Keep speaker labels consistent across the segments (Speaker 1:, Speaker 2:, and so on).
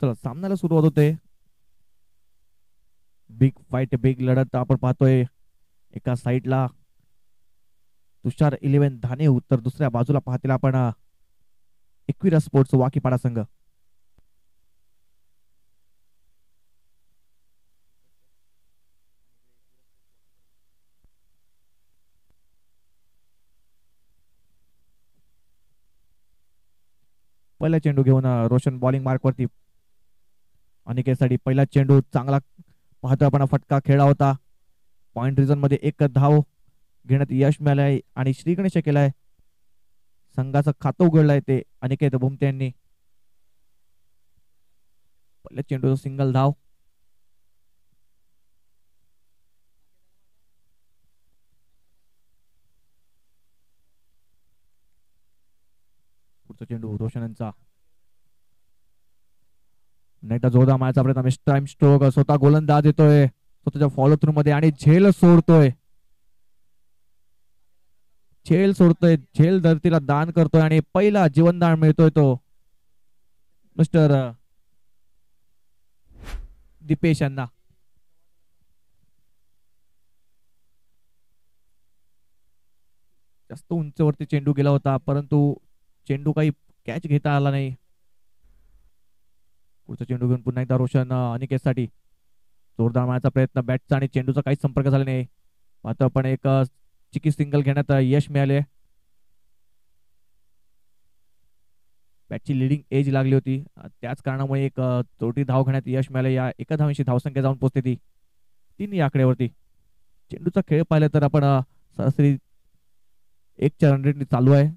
Speaker 1: चला सामन्याला सुरुवात होते. बिग फाईट, बिग लढत आपण पाहतोय. एका साईडला तुषार 11 धाने, उत्तर दुसऱ्या बाजूला पाहतील आपण एकविरा स्पोर्ट्स वाकीपाडा संघ. पहिला चेंडू घेऊन रोशन बॉलिंग मार्क वरती. अनिकेतसाठी पहिला चेंडू चांगला पाहतोय आपण, फटका खेळला होता. पॉइंट रिझन मध्ये एक धाव घेण्यात यश मिळालंय आणि श्री गणेश केलाय. संघाचं खातं उघडलंय ते अनिकेत भुमते यांनी. पहिल्या चेंडू सिंगल धाव. पुढचा चेंडू रोशन यांचा. एकदा जोरदार मारायचा प्रयत्न. टाइम स्ट्रोक, स्वतः गोलंदाज येतोय स्वतःच्या फॉलो थ्रू मध्ये आणि झेल सोडतोय. झेल धरतीला दान करतोय आणि पहिला जीवनदान मिळतोय तो मिस्टर दीपेश यांना. जास्त उंचवरती चेंडू गेला होता परंतु चेंडू काही कॅच घेता आला नाही. पुढचा चेंडू घेऊन पुन्हा एकदा रोशन अनिकेतसाठी. जोरदार मारण्याचा प्रयत्न. बॅटचा आणि चेंडूचा काहीच संपर्क झाला नाही. मात्र पण एक चिकी सिंगल घेण्यात यश मिळाले. बॅटची लिडिंग एज लागली होती, त्याच कारणामुळे एक चोटी धाव घेण्यात यश मिळाले. या एका धावांशी धावसंख्या जाऊन पोहोचते ती 3 या आकड्यावरती. चेंडूचा खेळ पाहिला तर आपण सरासरी 1च्या रन रेटने चालू आहे.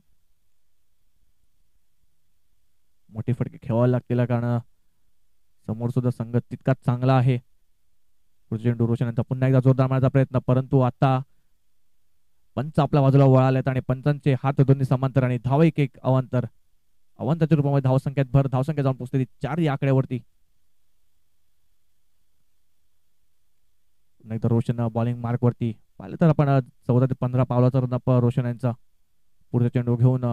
Speaker 1: मोठे फटके खेळावे लागतील कारण समोर सुद्धा संघ तितकाच चांगला आहे. पुढचा चेंडू रोशन यांचा. पुन्हा एकदा जोरदार मारण्याचा प्रयत्न परंतु आता पंच आपल्या बाजूला वळालेत आणि पंचांचे हात दोन्ही समांतर आणि धाव एक अवांतर. अवांतरच्या रूपामध्ये धावसंख्येत भर. धावसंख्या जाऊन पोहोचते 4 या आकड्यावरती. नाही तर रोशन बॉलिंग मार्क वरती. पाहिलं तर आपण 14 ते 15 पावलाचा रन रोशन यांचा. पुढचा चेंडू घेऊन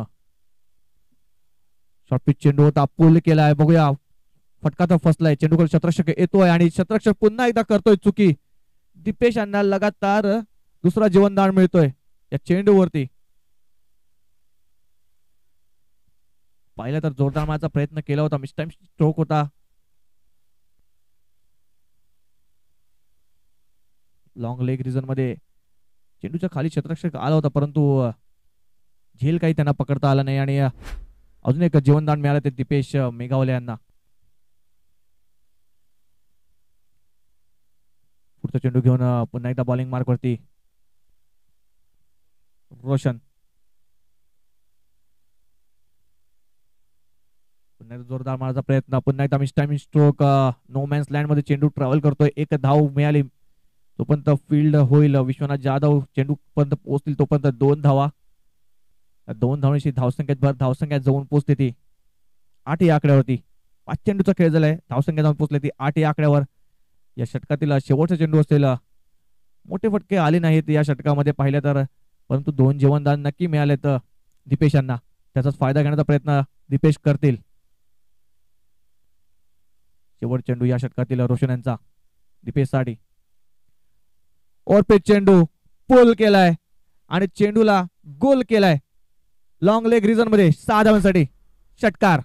Speaker 1: शॉर्ट पिच चेंडू होता, पुल केलाय. बघूया फटका तर फसलाय. चेंडूकडे शतरक्षक येतोय आणि शतरक्षक पुन्हा एकदा करतोय चुकी. दीपेश यांना लगातार दुसरा जीवनदान मिळतोय या चेंडूवरती. पाहिलं तर जोरदार मारण्याचा प्रयत्न केला होता, मिस टाइम स्ट्रोक होता. लॉंग लेग रिझन मध्ये चेंडूच्या खाली शतरक्षक आला होता परंतु झेल काही त्यांना पकडता आला नाही आणि अजून एक जीवनदान मिळालं ते दीपेश मेघावले यांना. पुढचा चेंडू घेऊन पुन्हा एकदा बॉलिंग मार्क वरती रोशन. पुन्हा जोरदार मारायचा प्रयत्न. पुन्हा एकदा miss time stroke. No man's land मध्ये चेंडू ट्रॅव्हल करतोय. एक धाव मिळाली तोपर्यंत फील्ड होईल. विश्वनाथ जाधव चेंडू पर्यंत पोहोचतील तोपर्यंत 2 धावा. 2 धावांशी धावसंख्येत भर. धावसंख्या जाऊन पोहोचते ती 8 या आकड्यावरती. 5 चेंडूचा खेळ झालाय. धावसंख्या जाऊन पोहोचले ती 8 या आकड्यावर. या षटकातील शेवटचा चेंडू असेल. मोठे फटके आले नाहीत या षटकामध्ये पाहिलं तर परंतु 2 जीवनदान नक्की मिळालेत दीपेश यांना. त्याचाच फायदा घेण्याचा प्रयत्न दीपेश करतील. शेवट चेंडू या षटकातील रोशन यांचा दीपेश साठी. ओरपे चेंडू पुल केलाय आणि चेंडूला गोल केलाय. लॉंग लेग रिझन मध्ये 6 धावांसाठी षटकार.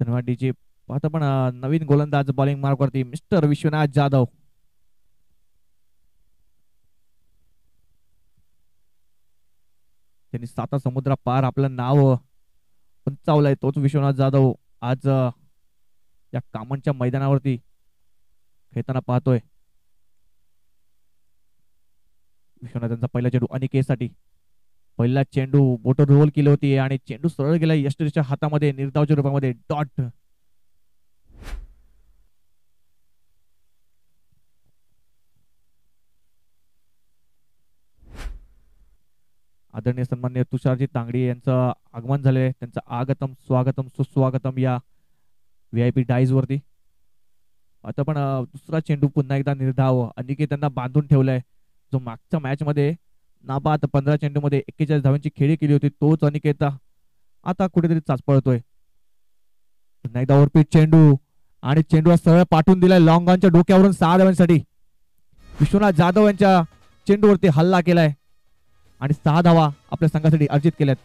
Speaker 1: धनवाडीची आता पण नवीन गोलंदाज बॉलिंग मार्क वरती मिस्टर विश्वनाथ जाधव. त्यांनी 7 समुद्र पार आपलं नाव उंचावलंय. तोच विश्वनाथ जाधव आज या कामनच्या मैदानावरती खेळताना पाहतोय. विश्वनाथांचा पहिला चेंडू अनिकेतसाठी. पहिला चेंडू बोटर रोल केली होती आणि चेंडू सरळ गेला यष्टीच्या हातामध्ये निर्धावच्या रूपामध्ये. डॉट आदरणीय सन्माननीय तुषारजी तांगडी यांचं आगमन झाले, त्यांचं आगतम स्वागतम सुस्वागतम या VIP डाईज वरती. आता पण दुसरा चेंडू पुन्हा एकदा निर्धाव अनिकेत त्यांना बांधून ठेवलाय. जो मागच्या मॅच मध्ये नाबाद 15 चेंडू मध्ये 41 धावांची खेळी केली होती तोच अनिकेत आता कुठेतरी चाचपळतोय. पुन्हा एकदा ओरपीट चेंडू आणि चेंडू सरळ पाठवून दिलाय लॉंग ऑनच्या डोक्यावरून 6 धावांसाठी. विश्वनाथ जाधव यांच्या चेंडूवरती हल्ला केलाय आणि 6 धावा आपल्या संघासाठी अर्जित केल्यात.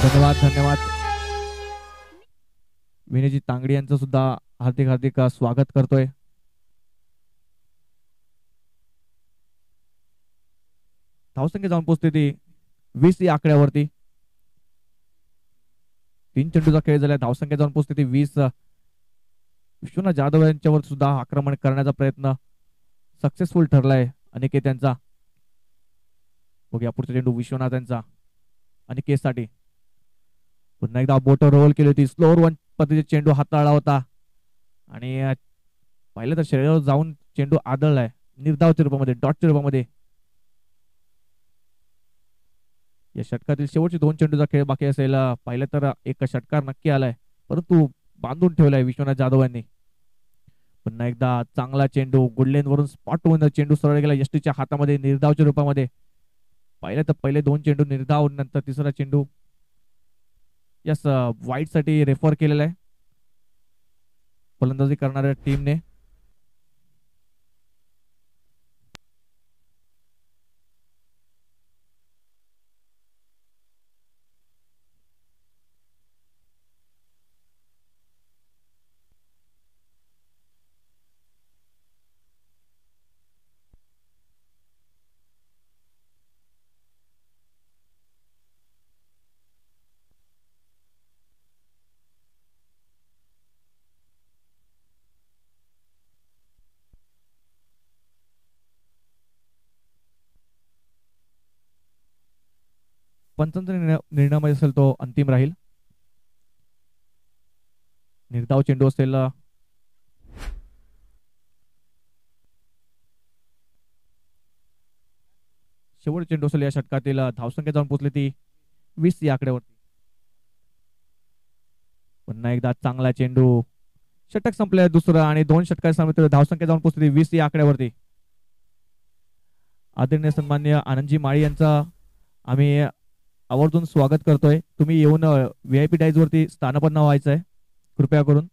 Speaker 1: धन्यवाद धन्यवाद. विनयजी तांगडी यांचं सुद्धा हार्दिक हार्दिक स्वागत करतोय. धावसंख्या जाऊन पोहोचते ती 20 या आकड्यावरती. 3 चेंडूचा खेळ झाला, धावसंख्या जाऊन पोहोचते ती 20. विश्वनाथ जाधव यांच्यावर सुद्धा आक्रमण करण्याचा प्रयत्न सक्सेसफुल ठरलाय अनिकेत यांचा. बघूया पुढचा चेंडू विश्वनाथ यांचा अनिकेतसाठी. पुन्हा एकदा बोट रोल केली होती, स्लोअर वन पद्धतीचे चेंडू हाताळला होता आणि पाहिलं तर शरीरावर जाऊन चेंडू आदळलाय निर्धावच्या रूपामध्ये, डॉटच्या रूपामध्ये. या षटकातील शेवटचे 2 चेंडूचा खेळ बाकी असेल. पाहिलं तर एक षटकार नक्की आलाय परंतु बांधून ठेवलाय विश्वनाथ जाधव यांनी. पुन्हा एकदा चांगला चेंडू गुडलेन वरून स्पॉट होऊन चेंडू सरळ गेला यष्टीच्या हातामध्ये निर्धावच्या रूपामध्ये. पाहिलं तर पहिले 2 चेंडू निर्धाव, नंतर तिसरा चेंडू यस वाईट साठी रेफर केलेला आहे फलंदाजी करणाऱ्या टीमने. पंचांचा निर्णय असेल तो अंतिम राहील. निर्धाव चेंडू असेल शेवट चेंडू असेल या षटकातील. धावसंख्या जाऊन पोहोचली ती 20 या आकड्यावरती. पुन्हा एकदा चांगला चेंडू, षटक संपले दुसरं आणि 2 षटकांच्या धावसंख्या जाऊन पोहोचली 20 या आकड्यावरती. आदरणीय सन्माननीय आनंदजी माळी यांचा आम्ही आवर्जून स्वागत करतोय. तुम्ही येऊन VIP डाईज वरती स्थानापन्न व्हायचंय कृपया करून.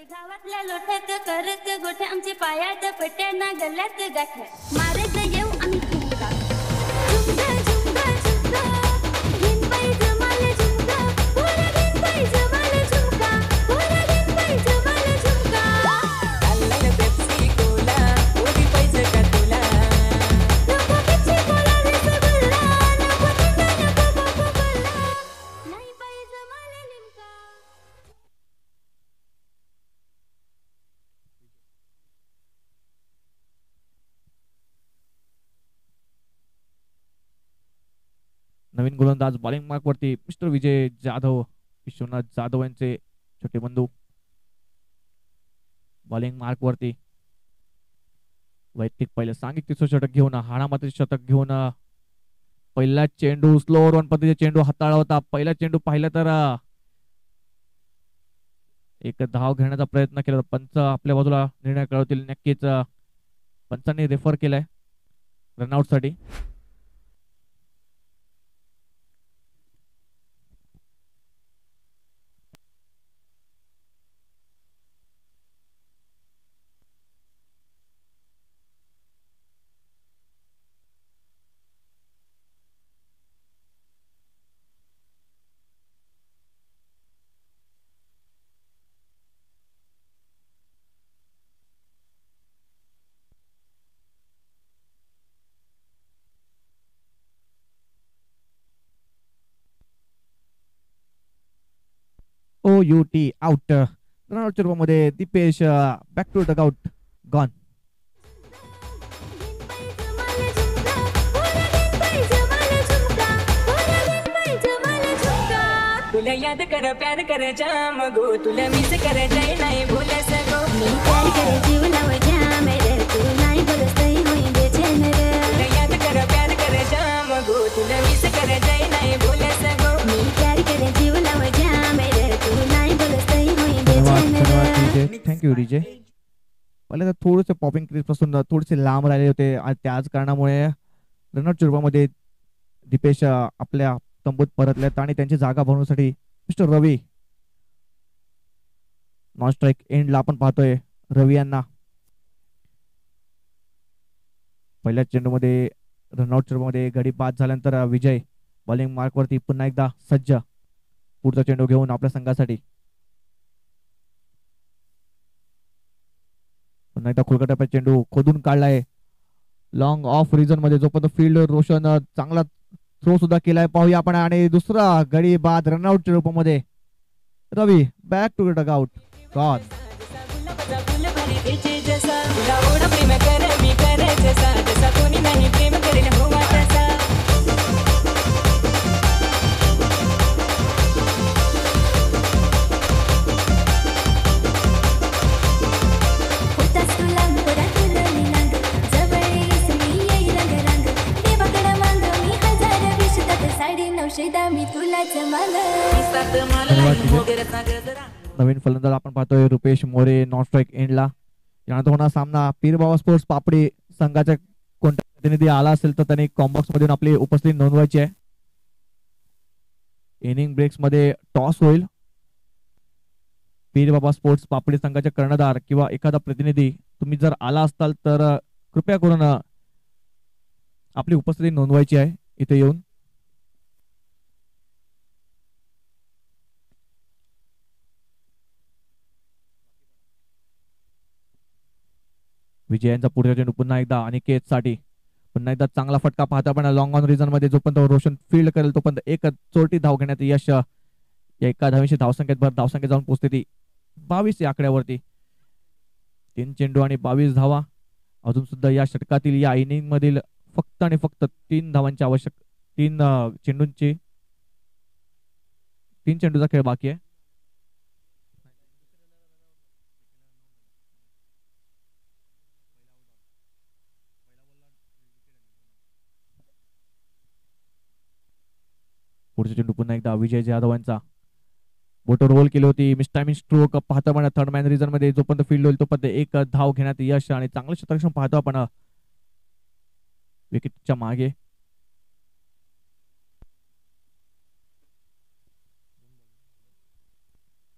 Speaker 2: गावातल्या लोट्यात करत गोठ्या आमचे पायात पट्ट्या ना गल्ल्यात गाठ्या मारत येऊ आम्ही झुमका झुमका झुमका झुमका घेन बाई जमाल झुमका पोरा घेन बाई जमाल झुमका पोरा घेन बाई जमाल झुमका
Speaker 3: अल्लाह पेप्सी कोला ओदी पैसे का तुला
Speaker 2: नको पेप्सी कोला रसगुल्ला नको थंड नको कोकोकोला नाही बाई जमाल लिमका.
Speaker 1: नवीन गोलंदाज बॉलिंग मार्क वरती मिस्टर विजय जाधव, विश्वनाथ जाधव यांचे छोटे बंधू बॉलिंग मार्क वरती. वैयक्तिक पहिले सांघिक 300 षटक घेऊन हाणामाती शतक घेऊन पहिला चेंडू स्लोअर वन पद्धतीचा चेंडू हाताळला होता. पहिला चेंडू पाहिला तर एक धाव घेण्याचा प्रयत्न केला. पंच आपल्या बाजूला निर्णय कळवतील नक्कीच. पंचांनी रेफर केलाय रनआउट साठी. OUT out. रनआउटच्या रूपामध्ये Dipesh back to the out gone.
Speaker 3: तुला या याद कर प्यार कर जाम गो तुला मिस कर जाय नाही बोले सगो
Speaker 2: मी प्यार करे जीव लाव जाम रे तू नाही बोलस तरी होई बेचैन रे
Speaker 3: तुला याद कर प्यार कर जाम गो तुला मिस कर जाय नाही बोले सगो
Speaker 2: मी प्यार करे जीव लाव जाम रे तू नाही बोलस तरी होई
Speaker 1: धन्यवाद
Speaker 2: बेचैन
Speaker 1: धन्यवाद
Speaker 2: रे
Speaker 1: डीजे थँक्यू डीजे पहिले तर थोडेसे पॉपिंग क्लिप पासून थोडेसे लांब राहिले होते आणि त्याच कारणामुळे रनआउटच्या रूपामध्ये दीपेश आपल्या तंबूत परतलेत आणि त्यांची जागा भरण्यासाठी मिस्टर रवी नॉन स्ट्राईक एंडला आपण पाहतोय रवी यांना पहिल्या चेंडूमध्ये रनआउटच्या रूपामध्ये गडी बाद झाल्यानंतर विजय बॉलिंग मार्कवरती पुन्हा एकदा सज्ज पुढचा चेंडू घेऊन आपल्या संघासाठी पुन्हा एकदा खुलकटापा चेंडू खोदून काढलाय लॉंग ऑफ रिझन मध्ये जोपर्यंत फील्ड रोशन चांगला थ्रो सुद्धा केलाय पाहूया आपण आणि दुसरा गडी बाद रनआउटच्या रूपामध्ये Ravi back to dugout gone
Speaker 3: गुलाबाचा फुल भरी त्याचे जसा तुला ओढ प्रेम कर मी कर जसा जसा कोणी नाही प्रेम करेल हो तसा
Speaker 2: होतास तू लांब पोरा तुलनी नांग जवळ येस मी येई रंग रंग देवाकडं मांग मी हजार विशतात साडे 900 मी तुलाच मांग
Speaker 3: सात मला मोगऱ्याचा गजरा
Speaker 1: नवीन फलंदाज आपण पाहतोय रुपेश मोरे नॉन स्ट्राईक एंडला यानंतर होणार सामना पीरबाबा स्पोर्ट्स पापडी संघाचा कोणता प्रतिनिधी आला असेल तर त्यांनी कॉम्बॉक्स मधून आपली उपस्थिती नोंदवायची आहे इनिंग ब्रेक्स मध्ये टॉस होईल पीरबाबा स्पोर्ट्स पापडी संघाचे कर्णधार किंवा एखादा प्रतिनिधी तुम्ही जर आला असताल तर कृपया करून आपली उपस्थिती नोंदवायची आहे इथे येऊन विजयांचा पुढचा चेंडू पुन्हा एकदा अनिकेत साठी पुन्हा एकदा चांगला फटका पाहता पण लॉंग ऑन रिझन मध्ये जोपर्यंत रोशन फील्ड करेल तोपर्यंत एक चोरटी धाव घेण्यात यश या एका धावेशी धावसंख्येत भर धावसंख्येत जाऊन पोहोचते ती 22 या आकड्यावरती 3 चेंडू आणि 22 धावा अजून सुद्धा या षटकातील या इनिंग मधील फक्त आणि फक्त 3 धावांची आवश्यक 3 चेंडूंची 3 चेंडूचा खेळ बाकी आहे पुढचा चेंडू पुन्हा एकदा विजय जाधव यांचा बोटो रोल केली होती मिस्टायमिंग स्ट्रोक पाहतो आपण थर्ड मॅन रिझन मध्ये जोपर्यंत फील्ड होईल तोपर्यंत एक धाव घेण्यात यश आणि चांगलं शतरक्षण पाहतो आपण विकेटच्या मागे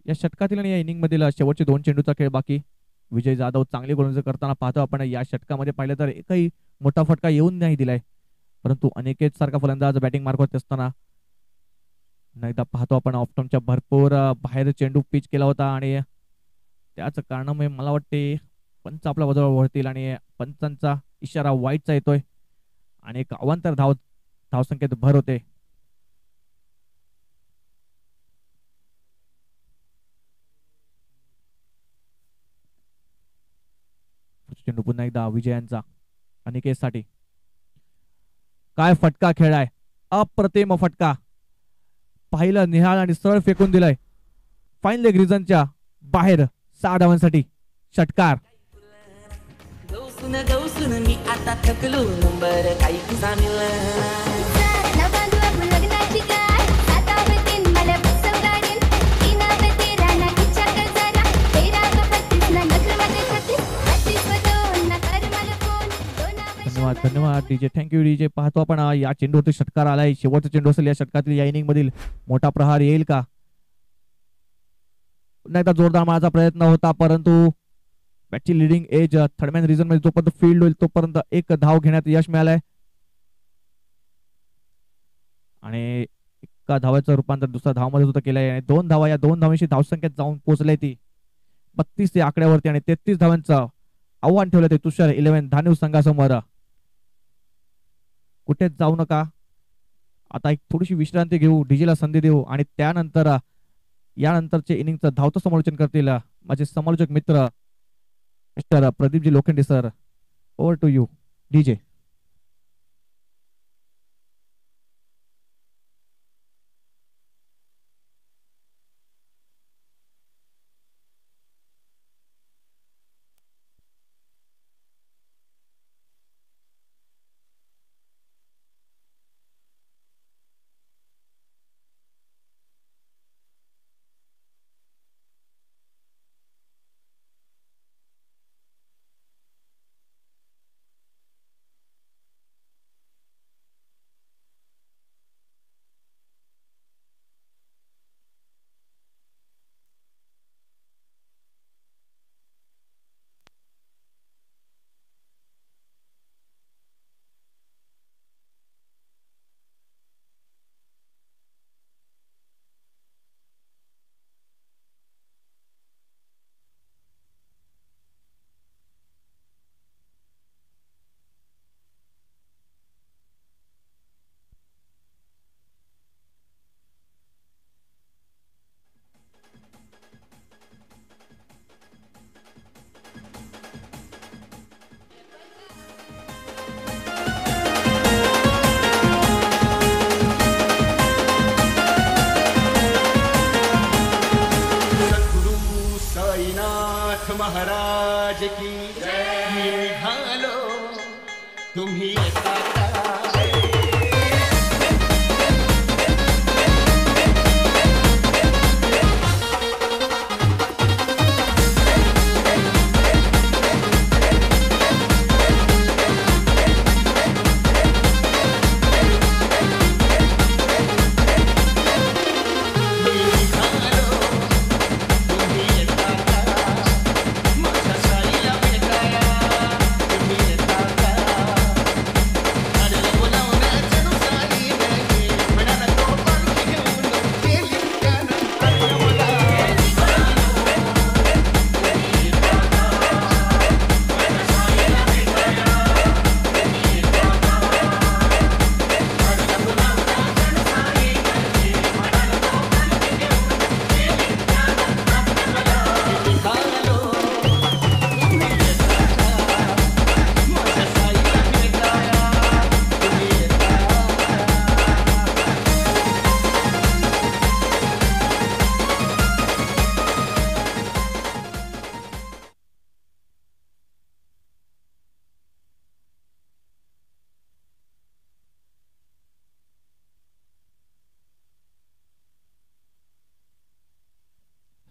Speaker 1: या षटकातील आणि या इनिंग मधील शेवटचे 2 चेंडूचा खेळ बाकी विजय जाधव चांगली गोलंदाजी करताना पाहतो आपण या षटकामध्ये पाहिलं तर एकही मोठा फटका येऊन नाही दिलाय परंतु अनेकेत सारखा फलंदाज बॅटिंग मार्कवरती असताना एकदा पाहतो आपण ऑप्टमच्या भरपूर बाहेर चेंडू पिच केला होता आणि त्याच कारणामुळे मला वाटते पंच आपल्या बाजूला वळतील आणि पंचांचा इशारा वाईटचा येतोय आणि एक अवांतर धावसंख्येत भर होते चेंडू पुन्हा एकदा विजयांचा अनिकेतसाठी काय फटका खेळाय अप्रतिम फटका पाहिलं निहाळ आणि सरळ फेकून दिलाय फाईन लेग रिझनच्या बाहेर 6 धावांसाठी षटकार
Speaker 3: गौसून मी आता थकलो नंबर काही जाणील
Speaker 2: ना बांधू आपण लग्नाची गाठ सातावतीन मला बसवगाडीन इनावे तेरा ना इच्छा कर जरा तेरा का 35 ना नखर माझे 36 32 ना कर मला फोन
Speaker 1: धन्यवाद धन्यवाद डीजे थँक्यू डीजे पाहतो आपण या चेंडूवरती षटकार आलाय शेवटचा चेंडू असेल या षटकातील या इनिंग मधील मोठा प्रहार येईल का पुन्हा एकदा जोरदार मारायचा प्रयत्न होता परंतु बॅटची leading edge third man region मध्ये जोपर्यंत फील्ड होईल तोपर्यंत एक धाव घेण्यात यश मिळालंय आणि एका धावाचं रूपांतर दुसऱ्या धावामध्ये सुद्धा केलंय आणि 2 धावा या 2 धावांशी धावसंख्येत जाऊन पोहोचले ती 32 या आकड्यावरती आणि 33 धावांचं आव्हान ठेवलं ते तुषार 11 धानू संघासमोर कुठेच जाऊ नका आता एक थोडीशी विश्रांती घेऊ डीजेला संधी देऊ आणि त्यानंतर यानंतरचे इनिंगचं धावतं समालोचन करतील माझे समालोचक मित्र mister Pradeepji Lokhande sir over to you DJ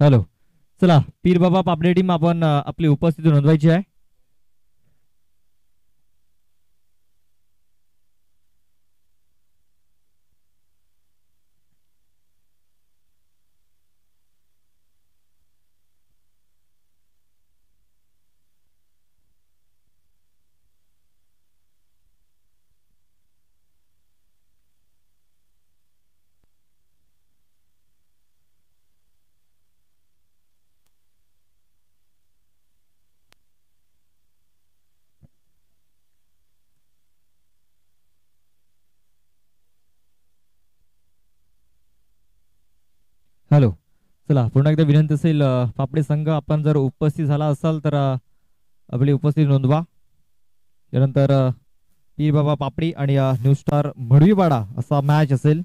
Speaker 1: hello, चला पीर बाबा पापडे टीम आपण आपली उपस्थिती नोंदवायची आहे. हॅलो, चला पुन्हा एकदा विनंती असेल, पापडी संघ आपण जर उपस्थित झाला असाल तर आपली उपस्थिती नोंदवा. त्यानंतर पीर बाबा पापडी आणि न्यू स्टार मडवीवाडा असा मॅच असेल.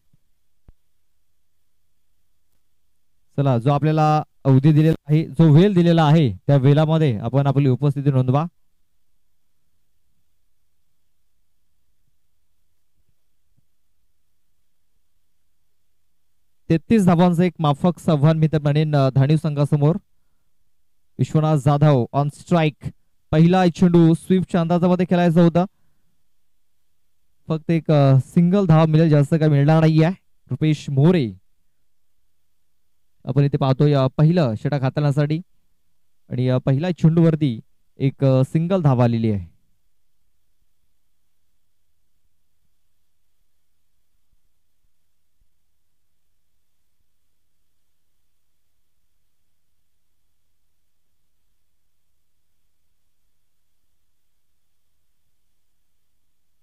Speaker 1: चला, जो आपल्याला अवधी दिलेला आहे, जो वेळ दिलेला आहे त्या वेळामध्ये आपण आपली उपस्थिती नोंदवा. 33 धावांचं एक माफक आव्हान मित्रपणे धाणीव संघासमोर. Vishwanath Jadhav on strike. पहिला चेंडू स्वीपच्या अंदाजामध्ये खेळायचा होता. फक्त एक सिंगल धाव मिळेल, जास्त काय मिळणार नाही आहे. रुपेश मोरे आपण इथे पाहतोय पहिलं षटक हाताळण्यासाठी आणि पहिल्या चेंडूवरती एक सिंगल धाव आलेली आहे.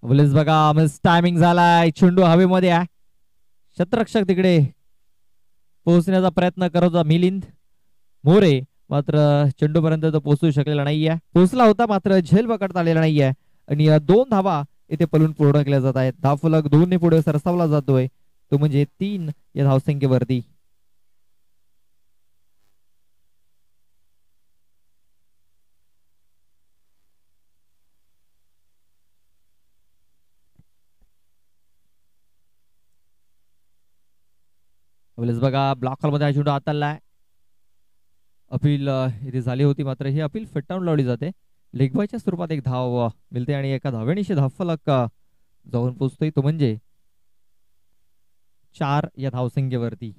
Speaker 1: बोलेच बघा, मिस टायमिंग झालाय. चेंडू हवेमध्ये आहे. शतरक्षक तिकडे पोहोचण्याचा प्रयत्न करत होता मिलिंद मोरे, मात्र चेंडू पर्यंत तो पोहोचू शकलेला नाहीये. पोहोचला होता मात्र झेल पकडता आलेला नाहीये आणि 2 धावा इथे पलून पूर्ण केल्या जात आहेत. धावफलक 2 ने पुढे सरसावला जातोय, तो म्हणजे 3 या धावसंख्येवरती. बघा, ब्लॉक मध्ये हा चेंडू हाताळलाय. अपील इथे झाली होती, मात्र ही अपील फेटाळून लावली जाते. लेगबायच्या स्वरूपात एक धाव मिळते आणि एका धावेनिशी धावफलक जाऊन पोहोचतोय, तो म्हणजे 4 या धावसंख्येवरती.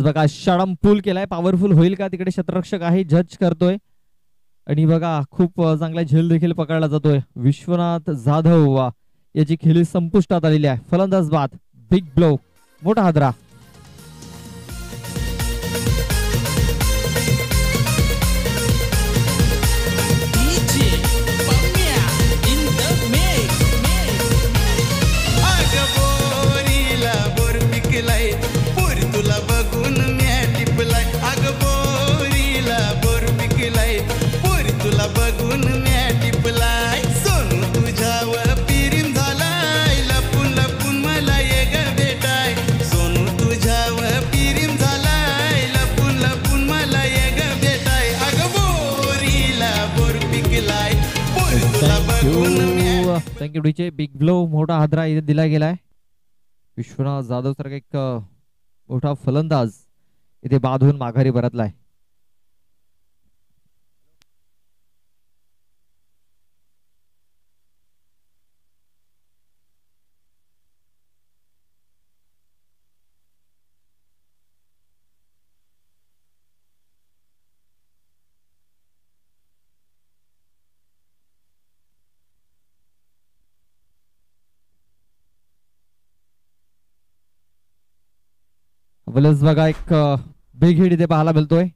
Speaker 1: बघा, शडम पूल केलाय. पॉवरफुल होईल का तिकडे शतरक्षक आहे, जज करतोय. आणि बघा, खूप चांगला झेल देखील पकडला जातोय. विश्वनाथ जाधव याची खेळी संपुष्टात आलेली आहे. फलंदाज बाद, बिग ब्लो, मोठा हादरा. थँक्यू डीचे. बिग ब्लो, मोठा हादरा इथे दिला गेलाय. विश्वनाथ जाधव सारखा एक मोठा फलंदाज इथे बाद होऊन माघारी परतलाय. बघा, एक बिग हिट इथे पाहायला मिळतोय.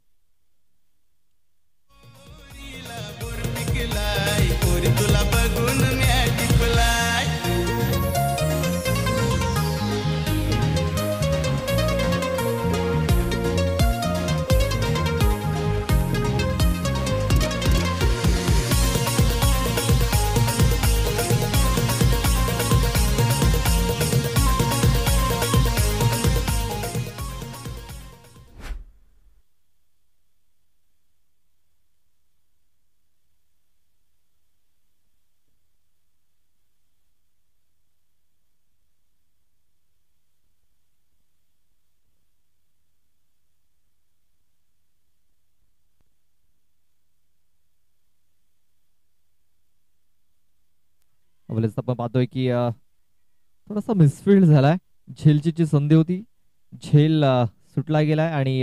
Speaker 1: अवलेज आपण पाहतोय की थोडासा मिसफिल्ड झालाय. झेलची जी संधी होती, झेल सुटला गेलाय आणि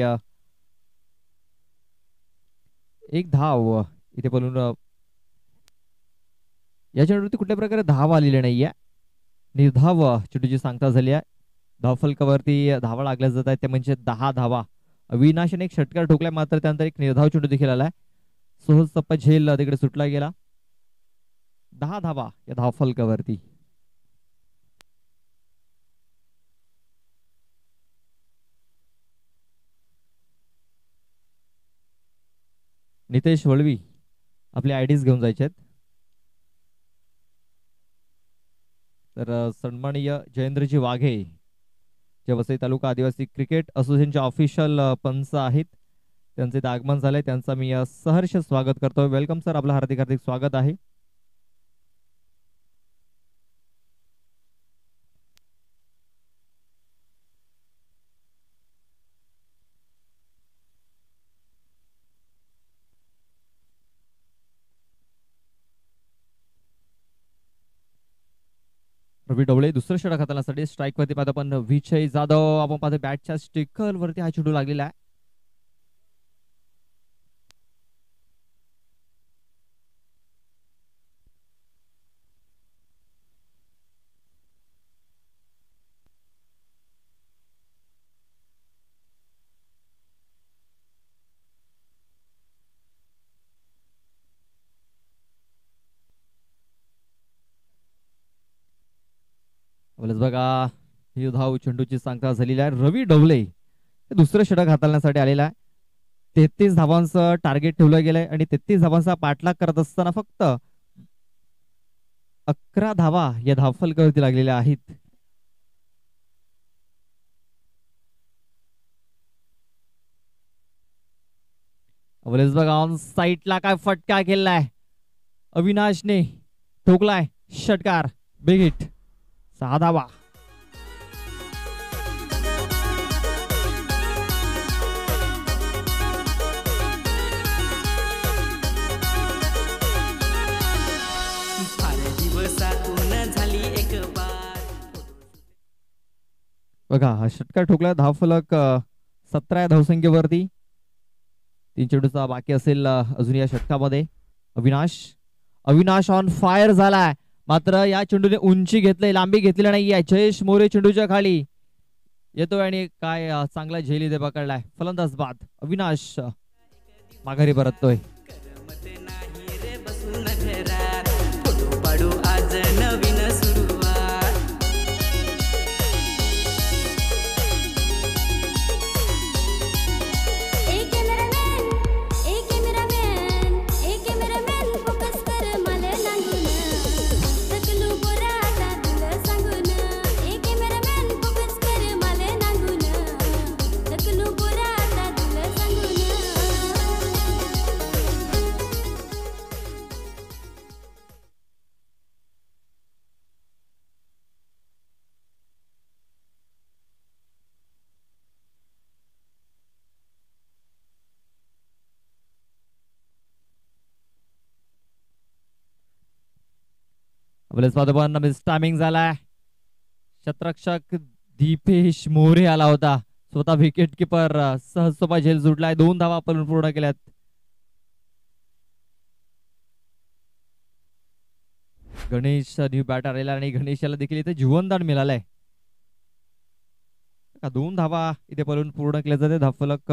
Speaker 1: एक धाव इथे बोलून या चेंडूवरती कुठल्या प्रकारे धाव आलेली नाहीये. निर्धाव चेंडूची सांगता झाली आहे. धावफलकावरती धावा लागल्या जात आहेत, ते म्हणजे 10 धावा. अविनाशने एक षटकार ठोकलाय, मात्र त्यानंतर एक निर्धाव चेंडू देखील आलाय. सहज सप्पा झेल तिकडे सुटला गेला. 10 धावा या धावफलकावरती. नितेश वळवी आपले आयडीज घेऊन जायचे आहेत. तर सन्माननीय जयेंद्रजी वाघे, जे वसई तालुका आदिवासी क्रिकेट असोसिएशनचे ऑफिशियल पंच आहेत, त्यांचे इथे आगमन झालंय. त्यांचा मी सहर्ष स्वागत करतो. वेलकम सर, आपलं हार्दिक हार्दिक स्वागत आहे. रवी डवळे दुसरं षटक हाताळण्यासाठी स्ट्राईक वरती पाहतो आपण विजय जाधव. आपण पाहतो बॅटच्या स्टिकर वरती हा चेंडू लागलेला आहे. बघा, ही धाव चेंडूची सांगता झालेली आहे. रवी डवले दुसरं षटक हाताळण्यासाठी आलेला आहे. 33 धावांचं टार्गेट ठेवलं गेलंय आणि 33 धावांचा पाठलाग करत असताना फक्त 11 धावा या धावफलकावरती लागलेल्या आहेत. अवलेज बघा, ऑन साईडला काय फटका केलाय अविनाशने, ठोकलाय षटकार, बिग हिट, 6 धावा. बघा, हा षटकार ठोकला. धावफलक 17 धावसंख्येवरती. 3 चेंडूचा बाकी असेल अजून या षटकामध्ये. अविनाश ऑन फायर झालाय, मात्र या चेंडूने उंची घेतली, लांबी घेतलेली नाहीये. जयेश मोरे चेंडूच्या खाली येतोय आणि काय चांगला झेल इथे पकडलाय. फलंदाज बाद. अविनाश माघारी परततोय. टायमिंग झालाय. शतरक्षक दीपेश मोरे आला होता. स्वतः विकेट किपर सहज सोपा झेल सुटलाय. 2 धावा आपण पूर्ण केल्यात. गणेश न्यू बॅटर आलेला आणि गणेशाला देखील इथे जीवनदान मिळालंय. 2 धावा इथे पळून पूर्ण केल्या जाते. धावफलक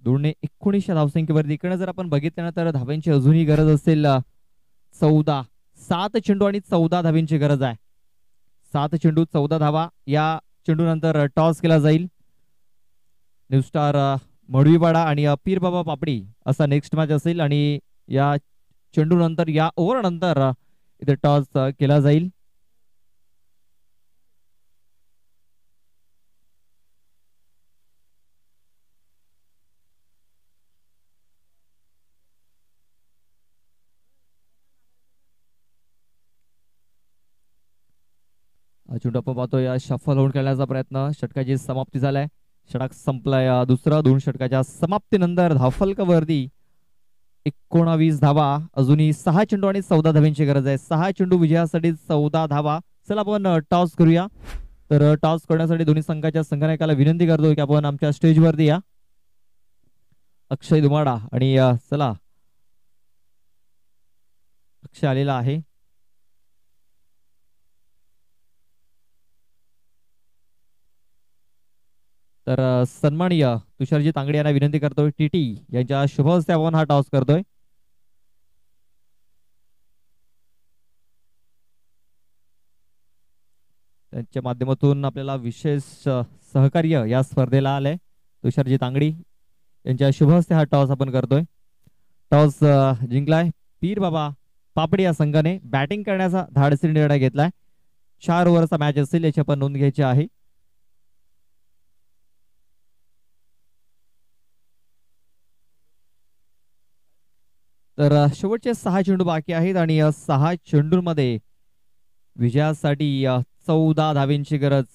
Speaker 1: 219 धावसंख्येवरती. इकडे जर आपण बघितलं ना तर धाव्यांची अजूनही गरज असेल 14. 7 चेंडू आणि 14 धावींची गरज आहे. 7 चेंडू 14 धावा. या चेंडू नंतर टॉस केला जाईल. न्यू स्टार मडवीवाडा आणि पीर बाबा पापडी असा नेक्स्ट मॅच असेल आणि या चेंडू नंतर, या ओव्हर नंतर इथे टॉस केला जाईल. चेंडू आपण पाहतोय शफल होऊन खेळण्याचा प्रयत्न. षटकाची समाप्ती झालाय. षटक संपलाय. दुसरा 2 षटकाच्या समाप्तीनंतर धावफलकावरती 19 धावा. अजूनही 6 चेंडू आणि 14 धाव्यांची गरज आहे. 6 चेंडू विजयासाठी 14 धावा. चला आपण टॉस करूया. तर टॉस करण्यासाठी दोन्ही संघाच्या संघनायकाला विनंती करतो की आपण आमच्या स्टेजवरती या. अक्षय दुमाडा आणि चला अक्षय आलेला आहे. तर सन्माननीय तुषारजी तांगडे यांना विनंती करतोय टीटी यांच्या शुभ हस्ते आपण हा टॉस करतोय. त्यांच्या माध्यमातून आपल्याला विशेष सहकार्य या स्पर्धेला आलंय. तुषारजी तांगडी यांच्या शुभ हस्ते हा टॉस आपण करतोय. टॉस जिंकलाय पीर बाबा पापडी या संघाने. बॅटिंग करण्याचा धाडसी निर्णय घेतलाय. 4 ओव्हरचा मॅच असेल याची आपण नोंद घ्यायची आहे. तर शेवटचे 6 चेंडू बाकी आहेत आणि 6 चेंडूंमध्ये विजयासाठी 14 धावेंची गरज.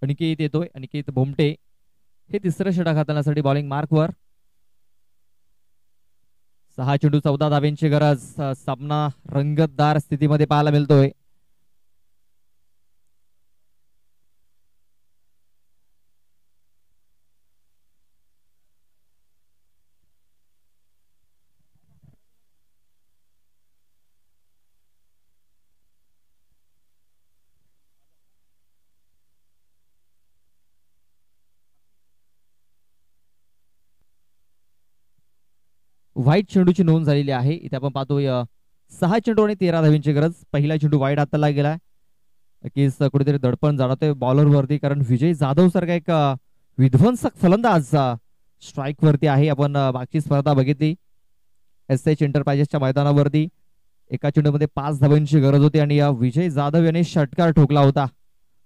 Speaker 1: अनिकेत येतोय. अनिकेत भोमटे हे तिसरं षटक हाताळण्यासाठी बॉलिंग मार्कवर. 6 चेंडू 14 धावेंची गरज. सामना रंगतदार स्थितीमध्ये पाहायला मिळतोय. व्हाईट चेंडूची नोंद झालेली आहे. इथे आपण पाहतोय 6 चेंडू आणि 13 धावेंची गरज. पहिला चेंडू वाईड हाताला गेलाय. नक्कीच कुठेतरी दडपण जाणवतोय बॉलर वरती, कारण विजय जाधव सारखा एक विध्वंसक फलंदाज स्ट्राईक वरती आहे. आपण मागची स्पर्धा बघितली एस एंटरप्राइजेसच्या मैदानावरती. एका चेंडूमध्ये 5 धावांची गरज होती आणि विजय जाधव याने षटकार ठोकला होता.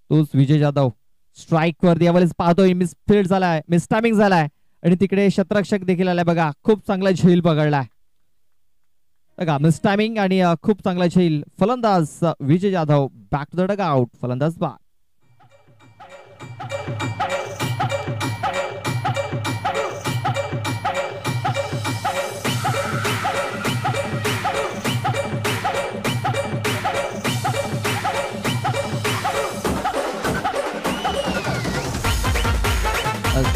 Speaker 1: तोच विजय जाधव स्ट्राईक वरती यावेळेस पाहतोय मिसफील्ड झालाय, मिसटायमिंग झालाय आणि तिकडे शतरक्षक देखील आलाय. बघा खूप चांगला झेल पकडलाय. बघा मिसटायमिंग आणि खूप चांगला झेल. फलंदाज Vijay Jadhav back to the dugout. फलंदाज बाद.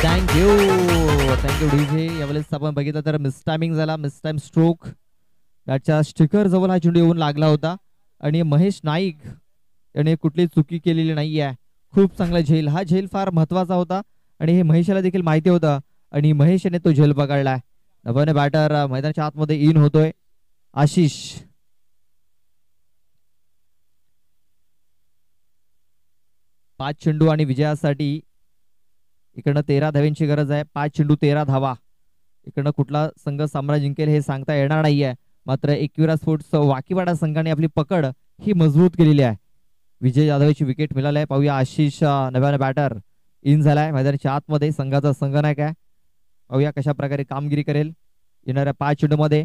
Speaker 1: Thank you DJ. यावेळेस आपण बघितलं तर मिसटायमिंग झाला, मिसटाइम स्ट्रोक. त्याच्या स्टिकर जवळ हा चेंडू येऊन लागला होता आणि महेश नाईक याने कुठली चुकी केलेली नाही आहे. खूप चांगला झेल. हा झेल फार महत्वाचा होता आणि हे महेशला देखील माहिती होतं आणि महेश याने तो झेल पकडलाय. नव्याने बॅटर मैदानाच्या आतमध्ये इन होतोय आशिष. पाच चेंडू आणि विजयासाठी इकडनं 13 धावांची गरज आहे. 5 चेंडू 13 धावा. इकडनं कुठला संघ सामना जिंकेल हे सांगता येणार नाहीये. मात्र एकविरा स्पोर्ट्स वाकीवाडा संघाने आपली पकड ही मजबूत केलेली आहे. विजय जाधवची विकेट मिळाली आहे. पाहूया आशिष नव्याने बॅटर इन झालाय मैदानाच्या आतमध्ये. संघाचा संघनायक आहे. पाहूया कशा प्रकारे कामगिरी करेल. येणाऱ्या 5 चेंडू मध्ये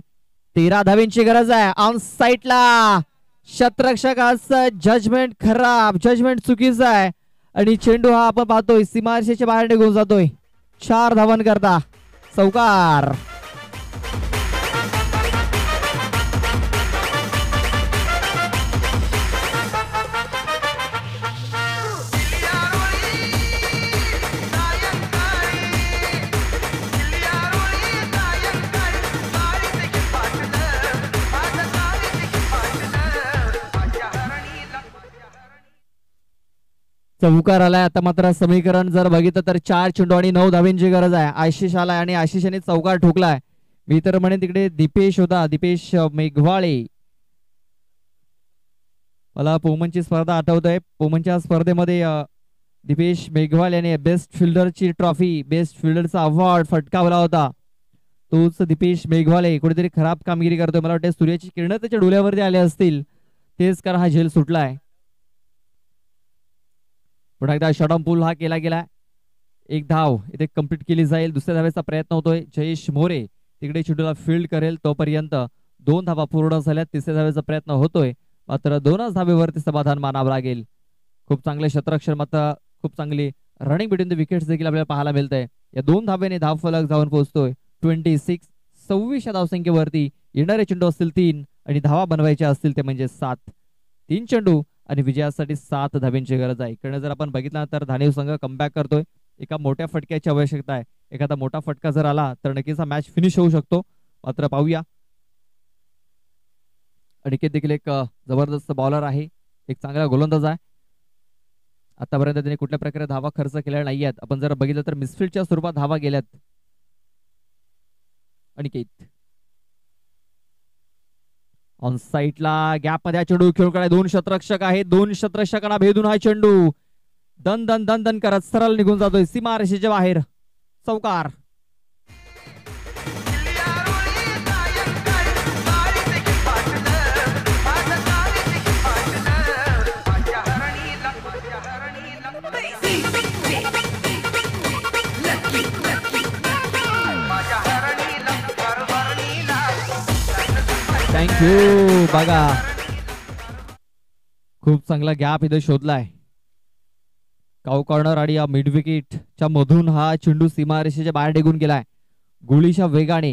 Speaker 1: 13 धावांची गरज आहे. ऑन साईडला शतरक्षकाचं जजमेंट खराब, जजमेंट चुकीचं आहे आणि चेंडू हा आपण पाहतोय सीमारेषेच्या बाहेर निघून जातोय. 4 धावांकरता चौकार. चौकार आलाय. आता मात्र समीकरण जर बघितलं तर 4 चेंडू आणि 9 धावांची गरज आहे. आशिष आलाय आणि आशिषने चौकार ठोकलाय. मी तर म्हणे तिकडे दीपेश होता, दीपेश मेघवाळे. मला पोमनची स्पर्धा आठवतोय. पोमनच्या स्पर्धेमध्ये दीपेश मेघवाल याने बेस्ट फिल्डरची ट्रॉफी, बेस्ट फिल्डरचा अवॉर्ड फटकावला होता. तोच दीपेश मेघवाले कुठेतरी खराब कामगिरी करतोय. मला वाटतं सूर्याची किरण त्याच्या डोळ्यावरती आले असतील, तेच कारण हा झेल सुटलाय. पुन्हा एकदा शॉर्ट पूल हा केला गेला. 1 धाव इथे कंप्लीट केली जाईल. दुसऱ्या धावेचा प्रयत्न होतोय. जयेश मोरे तिकडे चेंडूला फील्ड करेल तोपर्यंत 2 धावा पूर्ण झाल्या. तिसऱ्या धावेचा प्रयत्न होतोय मात्र 2च धावेवरती समाधान मानावं लागेल. खूप चांगले शतरक्षण, मात्र खूप चांगली रनिंग बिटवीन द विकेट्स देखील आपल्याला पाहायला मिळतंय. या 2 धावेने धाव फलक जाऊन पोहोचतोय 26 26 धावसंख्येवरती येणारे चेंडू असतील 3 आणि धावा बनवायच्या असतील ते म्हणजे 7. 3 चेंडू आणि विजयासाठी 7 धाब्यांची गरज आहे. इकडे जर आपण बघितलं तर धानेव संघ कमबॅक करतोय. एका मोठ्या फटक्याची आवश्यकता आहे. एखादा मोठा फटका जर आला तर नक्कीच हा मॅच फिनिश होऊ शकतो. मात्र पाहूया, अनिकेत देखील एक जबरदस्त बॉलर आहे, एक चांगला गोलंदाज आहे. आतापर्यंत त्यांनी कुठल्या प्रकारे धावा खर्च केल्या नाहीयेत. आपण जर बघितलं तर मिसफील्डच्या स्वरूपात धावा गेल्यात. अनिकेत ऑन साईडला गॅप मध्ये चेंडू खेळून काढाय. 2 शतरक्षक आहेत. 2 शतरक्षकांना भेदून हा चेंडू दन दन दन दन करत सरळ निघून जातोय सीमारेषेच्या बाहेर. चौकार. थँक्यू. बघा, खूप चांगला गॅप इथे शोधलाय. काऊ कॉर्नर आणि या मिड विकेटच्या मधून हा चेंडू सीमारेषेच्या बाहेर निघून गेलाय गोळीच्या वेगाने.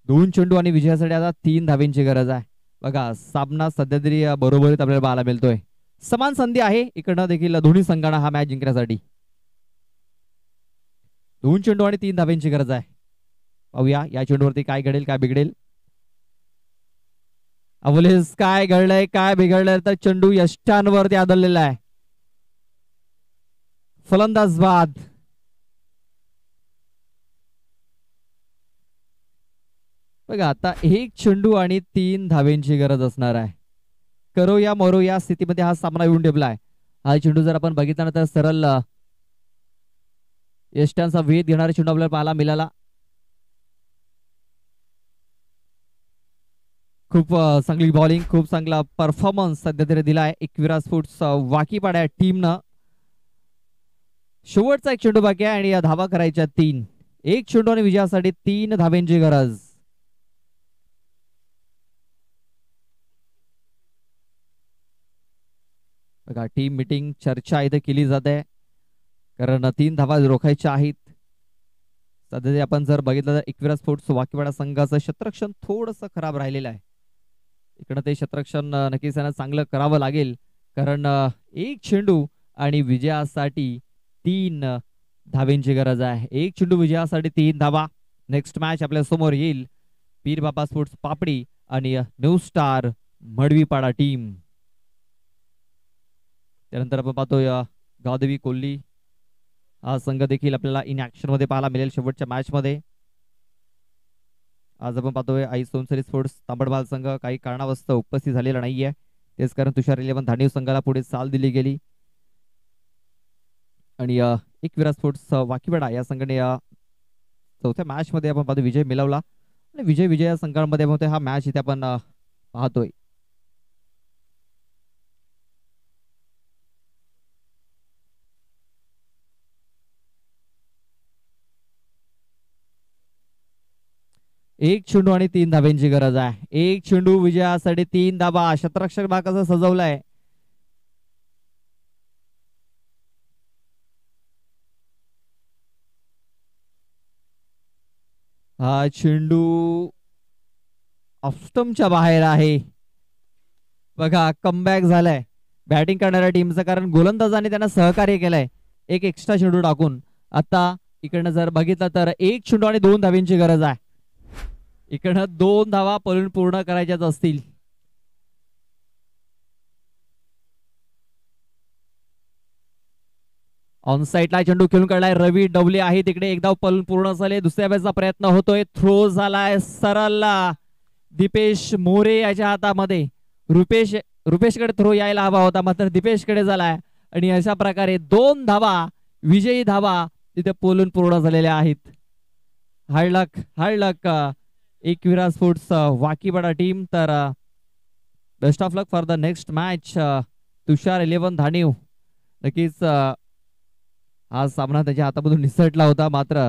Speaker 1: 2 चेंडू आणि विजयासाठी आता 3 धाब्यांची गरज आहे. बघा, सामना सध्या तरी बरोबरीत आपल्याला पाहायला मिळतोय. समान संधी आहे इकडनं देखील दोन्ही संघांना हा मॅच जिंकण्यासाठी. 2 चेंडू आणि 3 धाब्यांची गरज आहे. पाहूया या चेंडूवरती काय घडेल, काय बिघडेल. अवलेस काय घडलंय, काय बिघडलंय तर चेंडू यष्टांवरती आदळलेला आहे. फलंदाज बाद. बघा, आता 1 चेंडू आणि 3 धाब्यांची गरज असणार आहे. करो या मरो या स्थितीमध्ये हा सामना येऊन ठेवलाय. हा चेंडू जर आपण बघितला ना तर सरळ यष्टांचा वेध घेणारा चेंडू आपल्याला पाहायला मिळाला. खूप चांगली बॉलिंग, खूप चांगला परफॉर्मन्स सध्या तरी दिलाय एकविरा स्पोर्ट्स वाकीपाड्या टीमनं. शेवटचा 1 चेंडू बाकी आहे आणि या धावा करायच्या 3. 1 चेंडू आणि विजयासाठी 3 धाब्यांची गरज. बघा, टीम मीटिंग चर्चा इथे केली जाते कारण 3 धावा रोखायच्या आहेत. सध्या आपण जर बघितलं तर एकविरा स्पोर्ट्स वाकीपाडा संघाचं क्षेत्ररक्षण थोडंसं खराब राहिलेलं आहे. इकडं ते क्षेत्ररक्षण नक्कीच त्यांना चांगलं करावं लागेल कारण 1 चेंडू आणि विजयासाठी 3 धाब्यांची गरज आहे. 1 चेंडू विजयासाठी 3 धावा. नेक्स्ट मॅच आपल्या समोर येईल पीर बाबा स्पोर्ट्स पापडी आणि न्यू स्टार मडवीपाडा टीम. त्यानंतर आपण पाहतोय गावदेवी कोल्ली हा संघ देखील आपल्याला इन ऍक्शन मध्ये पाहायला मिळेल शेवटच्या मॅच मध्ये. आज आपण पाहतोय आई सोनसरी स्पोर्ट्स तांबडबाल संघ काही कारणावस्तव उपस्थित झालेला नाहीये. तेच कारण तुषार 11 धानेव संघाला पुढे चाल दिली गेली आणि एकविरा स्पोर्ट्स वाकीपाडा या संघाने चौथ्या मॅच मध्ये आपण पाहतो विजय मिळवला आणि विजय संघांमध्ये आपण हा मॅच इथे आपण पाहतोय. एक चेंडू आणि 3 धाब्यांची गरज आहे. 1 चेंडू विजयासाठी 3 धाबा. क्षेत्ररक्षक बा कसं सजवलाय. हा चेंडू ऑफस्टमच्या बाहेर आहे. बघा, कमबॅक झालाय बॅटिंग करणाऱ्या टीमचं कारण गोलंदाजाने त्यांना सहकार्य केलंय एक एक्स्ट्रा चेंडू टाकून. आता इकडनं जर बघितलं तर 1 चेंडू आणि 2 धाब्यांची गरज आहे. इकडनं 2 धावा पळून पूर्ण करायच्याच असतील. ऑन साइडला चेंडू खेळून काढलाय. रवी डवले आहे तिकडे. एक धाव पळून पूर्ण झाले. दुसऱ्या बॅचचा प्रयत्न होतोय. थ्रो झालाय सरळला दीपेश मोरे याच्या हातामध्ये. रुपेशकडे थ्रो यायला हवा होता मात्र दीपेशकडे झालाय आणि अशा प्रकारे 2 धावा विजयी धावा तिथे पोलून पूर्ण झालेल्या आहेत. Hard luck Ekvira sports Wakipada team. तर best of luck for the next match Tushar 11 Dhanev. नक्कीच हा सामना त्याच्या हातामधून निसटला होता मात्र